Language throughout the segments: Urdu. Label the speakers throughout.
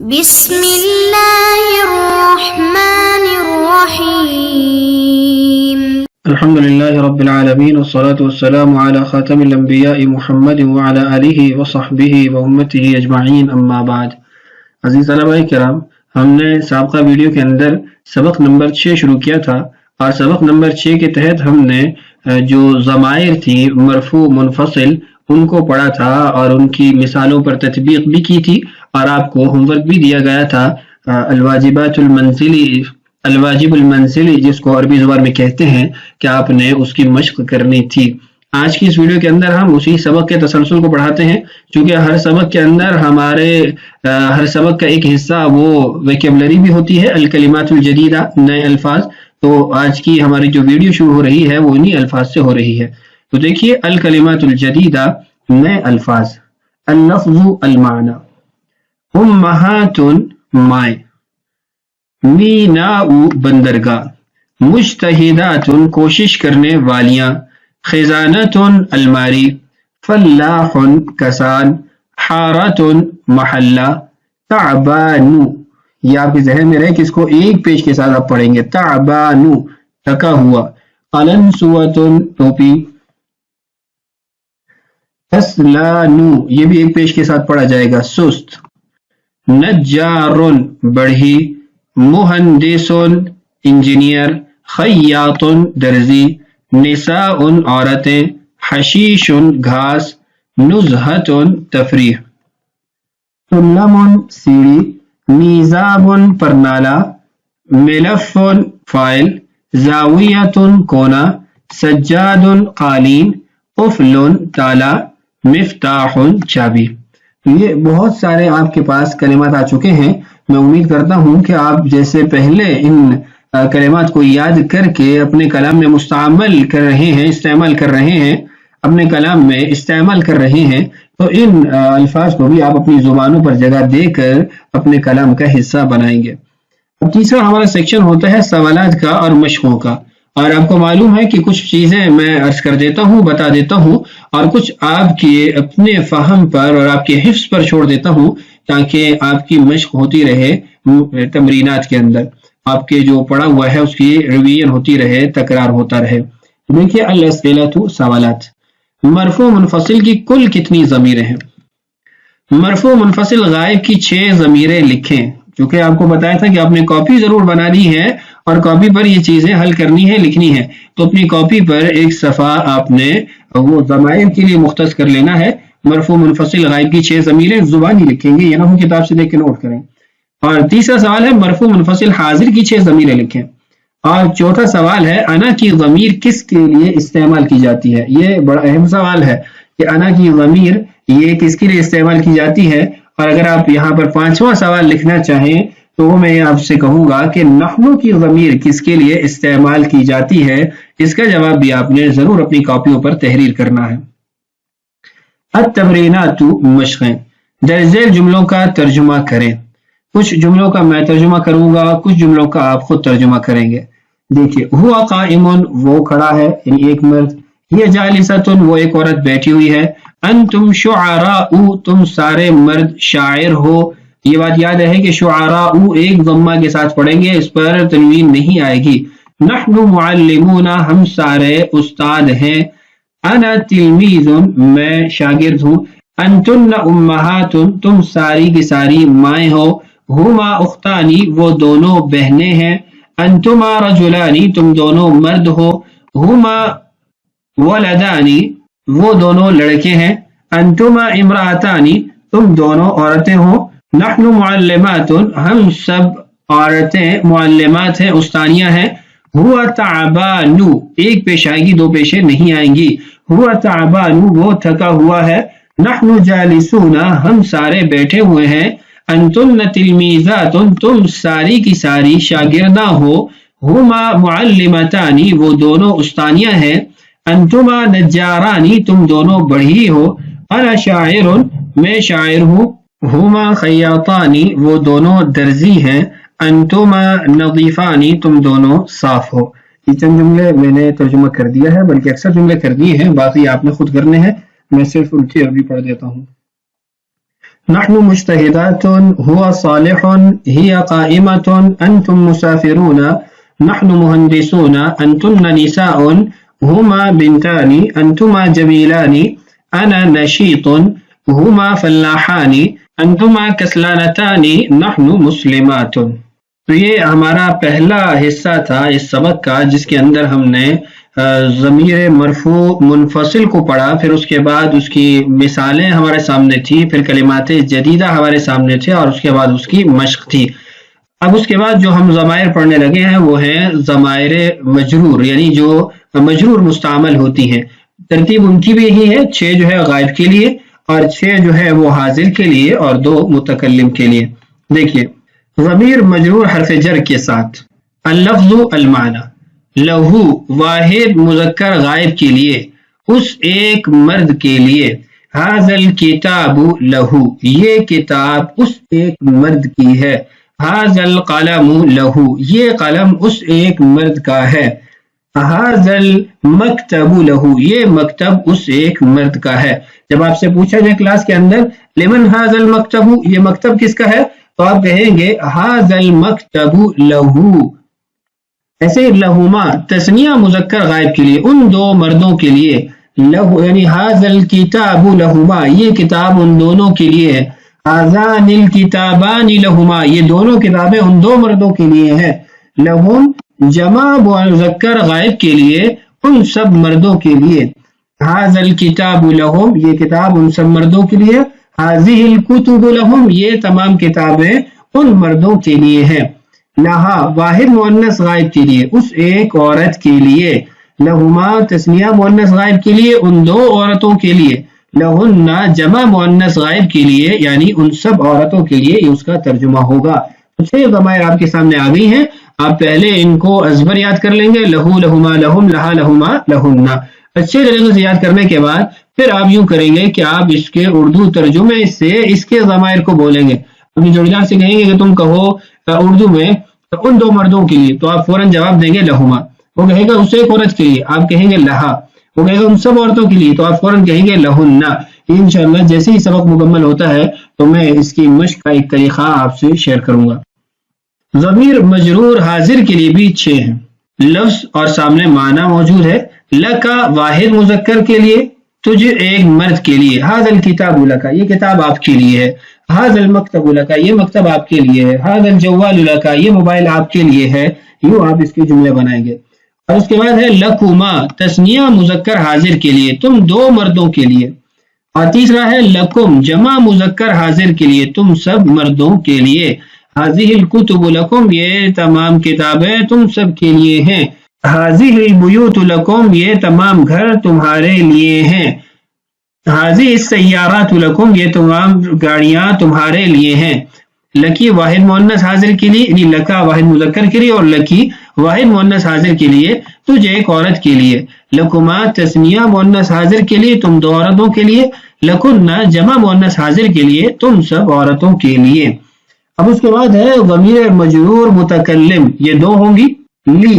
Speaker 1: بسم اللہ الرحمن الرحیم
Speaker 2: الحمد للہ رب العالمین والصلاة والسلام علی خاتم الانبیاء محمد وعلی آلہ وصحبہ وامتہ اجمعین اما بعد۔ عزیز طلبہ کرام، ہم نے سابقہ ویڈیو کے اندر سبق نمبر 6 شروع کیا تھا، اور سبق نمبر 6 کے تحت ہم نے جو ضمائر تھی مرفوع منفصل ان کو پڑھا تھا اور ان کی مثالوں پر تطبیق بھی کی تھی، اور آپ کو ہوم ورک بھی دیا گیا تھا الواجب المنزلی جس کو عربی زبان میں کہتے ہیں، کہ آپ نے اس کی مشق کرنی تھی۔ آج کی اس ویڈیو کے اندر ہم اسی سبق کے تسلسل کو پڑھاتے ہیں، چونکہ ہر سبق کے اندر ہر سبق کا ایک حصہ وہ ویکیبلری بھی ہوتی ہے، الکلمات الجدیدہ، نئے الفاظ۔ تو آج کی ہماری جو ویڈیو شروع ہو رہی ہے وہ انہی الفاظ سے ہو رہی ہے۔ تو دیکھیے، الکلمات الجدیدہ، نئے الفاظ۔ اللفظ المعنی، امہات مائیں، میناء بندرگاہ، مجتہدات کوشش کرنے والیاں، خزانۃ الماری، فلاح کسان، حارۃ محلہ، تعبان، یہ آپ کے ذہن میں رہے کہ اس کو ایک پیش کے ساتھ آپ پڑھیں گے، تعبان تھکا ہوا، قلنسوۃ ٹوپی، کسلان یہ بھی ایک پیش کے ساتھ پڑھا جائے گا، سست، نجار بڑھی، مہندس انجینئر، خیاط درزی، نساء عورتیں، حشیش گھاس، نزہۃ تفریح، سلم سیڑھی، میزاب پرنالہ، ملف فائل، زاویۃ کونا، سجاد قالین، قفل تالا، مفتاح چابی۔ یہ بہت سارے آپ کے پاس کلمات آ چکے ہیں۔ میں امید کرتا ہوں کہ آپ جیسے پہلے ان کلمات کو یاد کر کے اپنے کلام میں استعمال کر رہے ہیں، تو ان الفاظ کو بھی آپ اپنی زبانوں پر جگہ دے کر اپنے کلام کا حصہ بنائیں گے۔ اب تیسرا ہمارا سیکشن ہوتا ہے سوالات کا اور مشقوں کا، اور آپ کو معلوم ہے کہ کچھ چیزیں میں عرض کر دیتا ہوں، بتا دیتا ہوں، اور کچھ آپ کے اپنے فہم پر اور آپ کے حفظ پر چھوڑ دیتا ہوں، تاکہ آپ کی مشق ہوتی رہے، تمرینات کے اندر آپ کے جو پڑھا ہوا ہے اس کی ریویژن ہوتی رہے، تکرار ہوتا رہے۔ دیکھیے، الاسئلۃ سوالات۔ مرفوع منفصل کی کل کتنی ضمیریں ہیں؟ مرفوع منفصل غائب کی 6 ضمیریں لکھیں۔ کیونکہ آپ کو بتایا تھا کہ آپ نے کاپی ضرور بنانی ہے اور کاپی پر یہ چیزیں حل کرنی ہے، لکھنی ہے، تو اپنی کاپی پر ایک صفحہ آپ نے وہ ضمائر کے لیے مختص کر لینا ہے۔ مرفوع منفصل غائب کی 6 ضمیریں زبانی لکھیں گے، یہ نہ ہو کتاب سے دیکھ کے نوٹ کریں۔ اور تیسرا سوال ہے مرفوع منفصل حاضر کی 6 ضمیریں لکھیں۔ اور چوتھا سوال ہے انا کی ضمیر کس کے لیے استعمال کی جاتی ہے؟ یہ بڑا اہم سوال ہے کہ انا کی ضمیر یہ کس کے لیے استعمال کی جاتی ہے۔ اور اگر آپ یہاں پر 5واں سوال لکھنا چاہیں تو میں آپ سے کہوں گا کہ نحنو کی ضمیر کس کے لیے استعمال کی جاتی ہے؟ اس کا جواب بھی آپ نے ضرور اپنی کاپیوں پر تحریر کرنا ہے۔ التمرینات مشقیں، درج ذیل جملوں کا ترجمہ کریں۔ کچھ جملوں کا میں ترجمہ کروں گا، کچھ جملوں کا آپ خود ترجمہ کریں گے۔ دیکھیے، ہوا قائم وہ کھڑا ہے، یعنی ایک مرد، یہ جالسۃ وہ ایک عورت بیٹھی ہوئی ہے، انتم شعراء تم سارے مرد شاعر ہو۔ یہ بات یاد ہے کہ شعراء ایک ضمہ کے ساتھ پڑھیں گے، اس پر تنوین نہیں آئے گی۔ نحن معلمون ہم سارے استاد ہیں۔ انا تلمیذ میں شاگرد ہوں۔ انتن امہات تم ساری کی ساری مائیں ہو۔ ہما اختانی وہ دونوں بہنیں ہیں۔ انتما رجلانی تم دونوں مرد ہو۔ ہما ولدانی وہ دونوں لڑکے ہیں۔ انتما امراتانی تم دونوں عورتیں ہو۔ نحن معلمات ہم سب عورتیں معلمات ہیں، استانیاں ہیں۔ ہوا تعبان ایک پیش آئے گی، 2 پیشیں نہیں آئیں گی۔ ہوا تعبان وہ تھکا ہوا ہے۔ نحن جالسون ہم سارے بیٹھے ہوئے ہیں۔ انتن تلمیذات تم ساری کی ساری شاگرداں ہو۔ ہما معلمتانی وہ دونوں استانیاں ہیں۔ انتما نجارانی تم دونوں بڑھی ہو۔ انا شاعر میں شاعر ہوں۔ ہما خیاطانی وہ دونوں درزی ہیں۔ انتما نظیفانی تم دونوں صاف ہو۔ یہ چند جملے میں نے ترجمہ کر دیا ہے، بلکہ اکثر جملے کر دیے ہیں، باقی آپ نے خود کرنے ہیں، میں صرف ان کی عربی پڑھ دیتا ہوں۔ نحن مجتهدات هو صالح هي قائمة أنتم مسافرون نحن مهندسون أنتن نساء هما بنتان أنتما جميلان أنا نشيط هما فلاحان أنتما کسلانتان نحن مسلمات. تو یہ ہمارا پہلا حصہ تھا اس سبق کا، جس کے اندر ہم نے ضمیر مرفوع منفصل کو پڑھا، پھر اس کے بعد اس کی مثالیں ہمارے سامنے تھی، پھر کلمات جدیدہ ہمارے سامنے تھے، اور اس کے بعد اس کی مشق تھی. اب اس کے بعد جو ہم ضمائر پڑھنے لگے ہیں وہ ہیں ضمائر مجرور، یعنی جو مجرور مستعمل ہوتی ہیں. ترتیب ان کی بھی یہی ہے، 6 جو ہے غائب کے لیے، اور 6 جو ہے وہ حاضر کے لیے، اور 2 متکلم کے لیے. دیکھیے ضمیر مجرور حرف جر کے ساتھ. اللفظ المعنی، لہو واحد مذکر غائب کے لیے، اس ایک مرد کے لیے. ھذا الکتاب لہو، یہ کتاب اس ایک مرد کی ہے. ھذا القلم لہو، یہ قلم اس ایک مرد کا ہے. ھذا المکتب لہو، یہ مکتب اس ایک مرد کا ہے. جب آپ سے پوچھا جائے کلاس کے اندر لمن ھذا المکتب، یہ مکتب کس کا ہے، تو آپ کہیں گے ھذا المکتب لہو. ایسے لہما تثنیہ مذکر غائب کے لیے، ان 2 مردوں کے لیے. لہو یعنی ھذا الکتاب لہما، یہ کتاب ان دونوں کے لیے ہے. ھذان الکتابان لہما، یہ دونوں کتابیں ان 2 مردوں کے لیے ہیں. لہم جمع مذکر غائب کے لیے، ان سب مردوں کے لیے. ھذا الکتاب لہم، یہ کتاب ان سب مردوں کے لیے. ھذہ الکتب لہم، یہ تمام کتابیں ان مردوں کے لیے ہیں. لہا واحد مؤنث غائب کے لیے، اس ایک عورت کے لیے. لہما تثنیہ مؤنث غائب کے لیے، ان 2 عورتوں کے لیے. لہن جمع مؤنث غائب کے لیے، یعنی ان سب عورتوں کے لیے. یہ اس کا ترجمہ ہوگا. 6 ضمائر آپ کے سامنے آ گئی ہیں. آپ پہلے ان کو ازبر یاد کر لیں گے، لہو لہما لہم، لہا لہما لہن. اچھے طریقے سے یاد کرنے کے بعد پھر آپ یوں کریں گے کہ آپ اس کے اردو ترجمے سے اس کے ضمائر کو بولیں گے. اپنی جوڑیدار سے کہیں گے کہ تم کہو اردو میں ان 2 مردوں کے لیے، تو آپ فوراً جواب دیں گے لہما. وہ کہے گا اس ایک عورت کے لیے، آپ کہیں گے لہا. وہ کہے گا ان سب عورتوں کے لیے، تو آپ فوراً کہیں گے لہن. انشاءاللہ جیسے ہی سبق مکمل ہوتا ہے تو میں اس کی مشق کا ایک طریقہ آپ سے شیئر کروں گا. ضمیر مجرور حاضر کے لیے بھی 6 ہیں. لفظ اور سامنے معنی موجود ہے. لکا واحد مذکر کے لیے، تجھے ایک مرد کے لیے. ھذا الکتاب لکا، یہ کتاب آپ کے لیے ہے. ھذا المکتب لکا، یہ مکتب آپ کے لیے ہے. ھذا الجوال لکا، یہ موبائل آپ کے لیے ہے. یوں آپ اس کے جملے بنائیں گے. اور اس کے بعد ہے لکما تثنیہ مذکر حاضر کے لیے، تم 2 مردوں کے لیے. اور تیسرا ہے لکم جمع مذکر حاضر کے لیے، تم سب مردوں کے لیے. ھذہ الکتب لکم، یہ تمام کتابیں تم سب کے لیے ہیں. ھذہ البیوت لکم، یہ تمام گھر تمہارے لیے ہیں. ھذہ السیارات لکم، یہ تمام گاڑیاں تمہارے لیے ہیں. لکی واحد مؤنث حاضر کے لیے، یعنی لکا واحد مذکر کے لیے، اور لکی واحد مؤنث حاضر کے لیے، تجھے ایک عورت کے لیے. لکما تثنیہ مؤنث حاضر کے لیے، تم 2 عورتوں کے لیے. لکن جمع مؤنث حاضر کے لیے، تم سب عورتوں کے لیے. اب اس کے بعد ہے ضمیر مجرور متکلم، یہ 2 ہوں گی. لی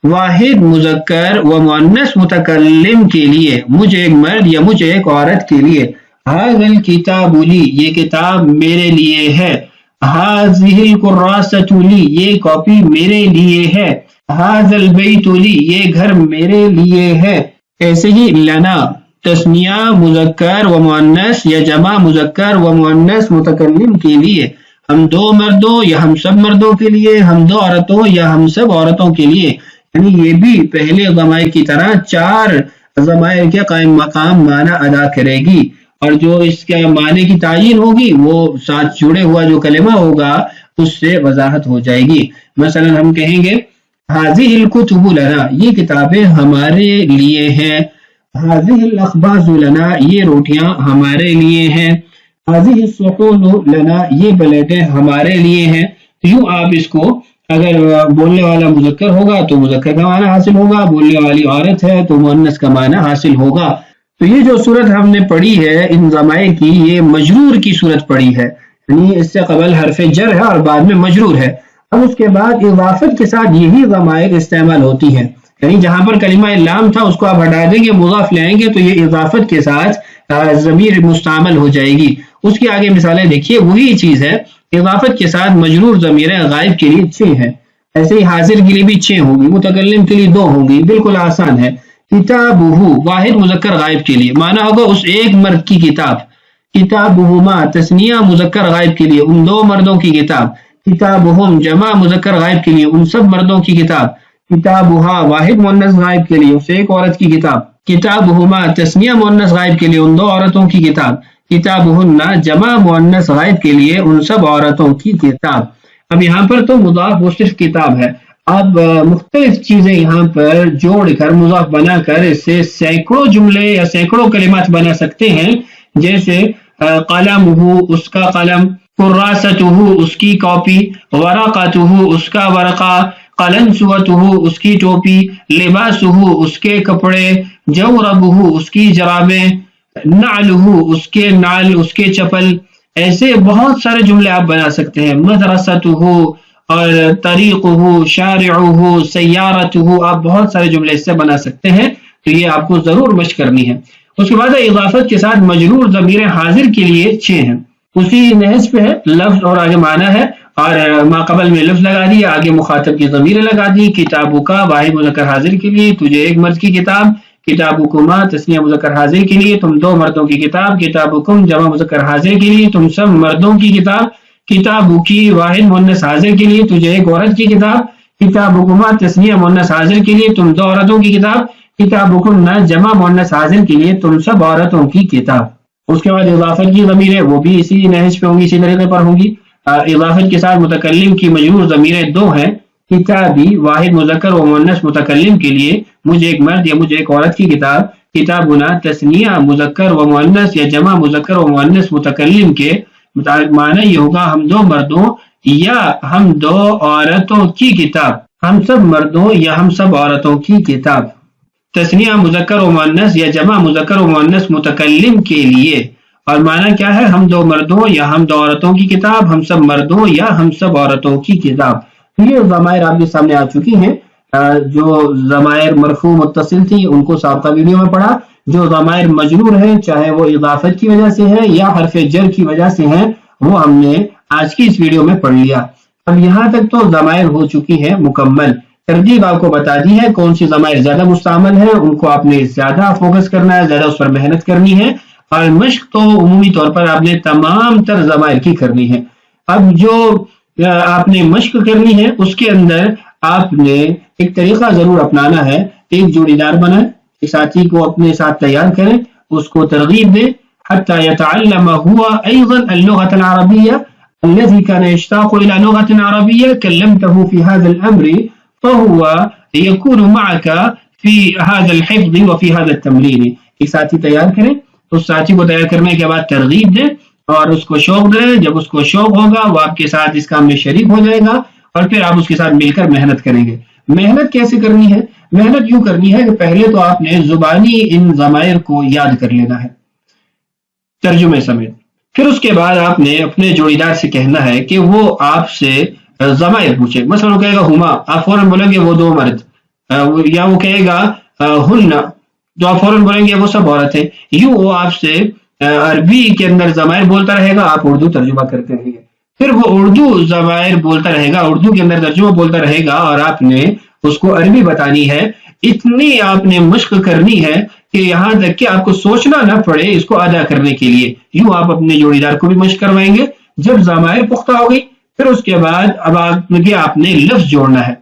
Speaker 2: واحد مذکر و مؤنث متکلم کے لیے، مجھے ایک مرد یا مجھے ایک عورت کے لیے. ھذا الکتاب لی، یہ کتاب میرے لیے ہے. ھذہ الکراسۃ لی، یہ کاپی میرے لیے ہے. ھذا البیت لی، یہ گھر میرے لیے ہے. ایسے ہی لنا تثنیہ مذکر و مؤنث یا جمع مذکر و مؤنث متکلم کے لیے، ہم 2 مردوں یا ہم سب مردوں کے لیے، ہم 2 عورتوں یا ہم سب عورتوں کے لیے. یعنی یہ بھی پہلے ضمائر کی طرح 4 ضمائر کے قائم مقام معنی ادا کرے گی، اور جو اس کے معنی کی تعین ہوگی وہ ساتھ جڑے ہوا جو کلمہ ہوگا اس سے وضاحت ہو جائے گی. مثلا ہم کہیں گے ھذہ الکتب لنا، یہ کتابیں ہمارے لیے ہیں. ھذہ الاخباز لنا، یہ روٹیاں ہمارے لیے ہیں. ھذہ الصحون لنا، یہ پلیٹیں ہمارے لیے ہیں. یوں آپ اس کو، اگر بولنے والا مذکر ہوگا تو مذکر کا معنی حاصل ہوگا، بولنے والی عورت ہے تو مؤنث کا معنی حاصل ہوگا. تو یہ جو صورت ہم نے پڑھی ہے ان ضمائر کی، یہ مجرور کی صورت پڑھی ہے، یعنی اس سے قبل حرف جر ہے اور بعد میں مجرور ہے. اب اس کے بعد اضافت کے ساتھ یہی ضمائر استعمال ہوتی ہیں، یعنی جہاں پر کلمہ لام تھا اس کو آپ ہٹا دیں گے، مضاف لے آئیں گے تو یہ اضافت کے ساتھ ضمیر مستعمل ہو جائے گی. اس کی آگے مثالیں دیکھیے. وہی چیز ہے, اضافت کے ساتھ مجرور ضمیر غائب کے لیے 6 ہیں. ایسے ہی حاضر کے لیے بھی 6 ہوگی, متکلم کے لیے 2 ہوگی. بالکل آسان ہے. کتابہ واحد مذکر غائب کے لیے معنی ہوگا اس ایک مرد کی کتاب. کتابہما تثنیہ مذکر غائب کے لیے ان 2 مردوں کی کتاب. کتابہم جمع مذکر غائب کے لیے ان سب مردوں کی کتاب. کتابہا واحد مؤنث غائب کے لیے اس ایک عورت کی کتاب. کتابہما تثنیہ مؤنث غائب کے لیے ان 2 عورتوں کی کتاب. کتابہن جمع مؤنث غائب کے لیے ان سب عورتوں کی کتاب. اب یہاں پر تو مضاف وہ صرف کتاب ہے. اب مختلف چیزیں یہاں پر جوڑ کر مضاف بنا کر اس سے سینکڑوں جملے یا سینکڑوں کلمات بنا سکتے ہیں. جیسے قلمہ اس کا قلم, کراستہ اس کی کاپی, ورقتہ اس کا ورقہ, قلنسوتہ اس کی ٹوپی, لباسہ اس کے کپڑے, جوربہ اس کی جرابیں, نعلہ اس کے نعل اس کے چپل. ایسے بہت سارے جملے آپ بنا سکتے ہیں. مدرستہ اور طریقہ, شارعہ, سیارتہ, آپ بہت سارے جملے اس سے بنا سکتے ہیں. تو یہ آپ کو ضرور مشق کرنی ہے. اس کے بعد اضافت کے ساتھ مجرور ضمیر حاضر کے لیے 6 ہیں. اسی نحج پہ ہے, لفظ اور آگے معنی ہے, اور ما قبل میں لفظ لگا دیا, آگے مخاطب کی ضمیر لگا دی. کتابوں کا واحد مذکر حاضر کے لیے تجھے ایک مرد کی کتاب. کتابکما تثنیہ مذکر حاضر کے لیے تم 2 مردوں کی کتاب. کتابکم جمع مذکر حاضر کے لیے تم سب مردوں کی کتاب. کتابکی واحد مؤنث حاضر کے لیے تجھے ایک عورت کی کتاب. کتابکما تثنیہ مؤنث حاضر کے لیے تم 2 عورتوں کی کتاب. کتابکن جمع مؤنث حاضر کے لیے تم سب عورتوں کی کتاب. اس کے بعد اضافت کی ضمیر ہے وہ بھی اسی نحج پہ ہوں گی, اسی طریقے پر ہوں گی. اضافت کے ساتھ متکلم کی مجرور ضمیریں 2 ہیں. کتابی واحد مذکر و مؤنث متکلم کے لیے مجھے ایک مرد یا مجھے ایک عورت کی کتاب. کتابنا تثنیہ مذکر و مؤنث یا جمع مذکر و مؤنث متکلم کے معنی یہ ہوگا ہم 2 مردوں یا ہم 2 عورتوں کی کتاب. ہم سب مردوں یا ہم سب عورتوں کی کتاب. تثنیہ مذکر و مؤنث یا جمع مذکر و مؤنث متکلم کے لیے, اور معنی کیا ہے, ہم 2 مردوں یا ہم 2 عورتوں کی کتاب, ہم سب مردوں یا ہم سب عورتوں کی کتاب. یہ ضمائر آپ کے سامنے آ چکی ہیں. جو ضمائر مرفوع متصل تھی ان کو سابقہ ویڈیو میں پڑھا. جو ضمائر مجرور ہیں چاہے وہ اضافت کی وجہ سے ہے یا حرف جر کی وجہ سے ہیں وہ ہم نے آج کی اس ویڈیو میں پڑھ لیا. اب یہاں تک تو ضمائر ہو چکی ہیں مکمل. ترتیب آپ کو بتا دی ہے کون سی ضمائر زیادہ مستعمل ہے, ان کو آپ نے زیادہ فوکس کرنا ہے, زیادہ اس پر محنت کرنی ہے. اور مشق تو عمومی طور پر آپ نے تمام تر ضمائر کی کرنی ہے. اب جو آپ نے مشق کرنی ہے اس کے اندر آپ نے ایک طریقہ ضرور اپنانا ہے. ایک جوڑی دار بنائیں, ساتھی کو اپنے ساتھ تیار کریں, اس کو ترغیب دیں. حتى يتعلم هو أيضا اللغة العربية الذي كان يشتاق إلى لغة عربية كلمته في هذا الأمر فهو يكون معك في هذا الحفظ وفي هذا التمرين. ایک ساتھی تیار کریں, اس ساتھی کو تیار کرنے کے بعد ترغیب دیں اور اس کو شوق دیں. جب اس کو شوق ہوگا وہ آپ کے ساتھ اس کام میں شریک ہو جائے گا اور پھر آپ اس کے ساتھ مل کر محنت کریں گے. محنت کیسے کرنی ہے؟ محنت یوں کرنی ہے کہ پہلے تو آپ نے زبانی ان ضمائر کو یاد کر لینا ہے ترجمے سمیت. پھر اس کے بعد آپ نے اپنے جوڑی دار سے کہنا ہے کہ وہ آپ سے ضمائر پوچھے. مثلا وہ کہے گا ہما, آپ فوراً بولیں گے وہ 2 مرد, یا وہ کہے گا ہن, جو آپ فوراً بولیں گے وہ سب عورتیں. یوں وہ آپ سے عربی کے اندر ضمائر بولتا رہے گا, آپ اردو ترجمہ کرتے رہیں گے. پھر وہ اردو ضمائر بولتا رہے گا, اردو کے اندر ترجمہ بولتا رہے گا اور آپ نے اس کو عربی بتانی ہے. اتنی آپ نے مشق کرنی ہے کہ یہاں تک کہ آپ کو سوچنا نہ پڑے اس کو ادا کرنے کے لیے. یوں آپ اپنے جوڑی دار کو بھی مشق کروائیں گے. جب ضمائر پختہ ہو گئی پھر اس کے بعد اب آپ نے لفظ جوڑنا ہے.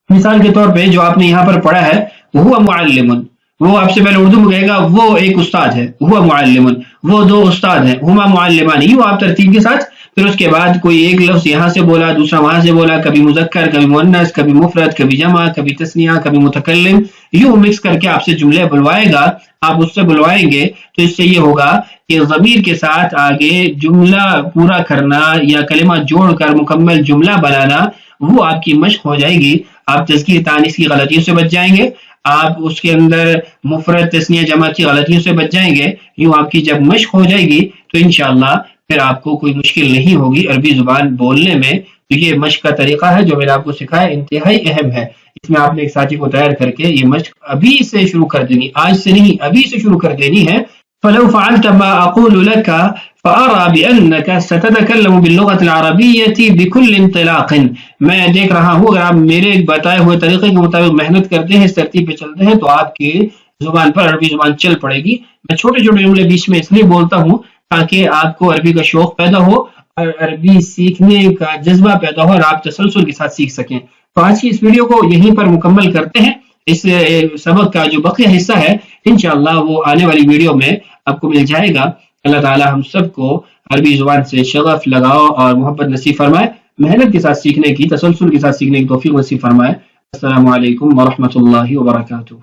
Speaker 2: مثال کے طور پہ جو آپ نے یہاں پر پڑھا ہے وہ معلم, وہ آپ سے پہلے اردو میں کہے گا وہ ایک استاد ہے, وہ معلم, وہ 2 استاد ہیں, ہما معلمان. یوں آپ ترتیب کے ساتھ. پھر اس کے بعد کوئی ایک لفظ یہاں سے بولا, دوسرا وہاں سے بولا, کبھی مذکر, کبھی مؤنث, کبھی مفرد, کبھی جمع, کبھی تثنیہ, کبھی متکلم. یوں مکس کر کے آپ سے جملے بلوائے گا. آپ اس سے بلوائیں گے تو اس سے یہ ہوگا کہ ضمیر کے ساتھ آگے جملہ پورا کرنا یا کلمہ جوڑ کر مکمل جملہ بنانا وہ آپ کی مشق ہو جائے گی. آپ تذکیر تانیث کی غلطیوں سے بچ جائیں گے, آپ اس کے اندر مفرد تثنیہ جمع کی غلطیوں سے بچ جائیں گے. یوں آپ کی جب مشق ہو جائے گی تو انشاءاللہ پھر آپ کو کوئی مشکل نہیں ہوگی عربی زبان بولنے میں. تو یہ مشق کا طریقہ ہے جو میں نے آپ کو سکھایا, انتہائی اہم ہے. اس میں آپ نے ایک ساتھی کو تیار کر کے یہ مشق ابھی سے شروع کر دینی, آج سے نہیں ابھی سے شروع کر دینی ہے. فلو فعلت ما أقول لك فأرى بأنك ستتكلم باللغة العربية بكل انطلاق. میں دیکھ رہا ہوں اگر آپ میرے بتائے ہوئے طریقے کے مطابق محنت کرتے ہیں، اس ترتیب پہ چلتے ہیں، تو آپ کی زبان پر عربی زبان چل پڑے گی. میں چھوٹے چھوٹے جملے بیچ میں اس لیے بولتا ہوں تاکہ آپ کو عربی کا شوق پیدا ہو اور عربی سیکھنے کا جذبہ پیدا ہو اور آپ تسلسل کے ساتھ سیکھ سکیں. تو آج کی اس ویڈیو کو یہیں پر مکمل کرتے ہیں. اس سبق کا جو بقیہ حصہ ہے انشاءاللہ وہ آنے والی ویڈیو میں آپ کو مل جائے گا. اللہ تعالی ہم سب کو عربی زبان سے شغف، لگاؤ اور محبت نصیب فرمائے. محنت کے ساتھ سیکھنے کی، تسلسل کے ساتھ سیکھنے کی توفیق نصیب فرمائے. السلام علیکم ورحمۃ اللہ وبرکاتہ.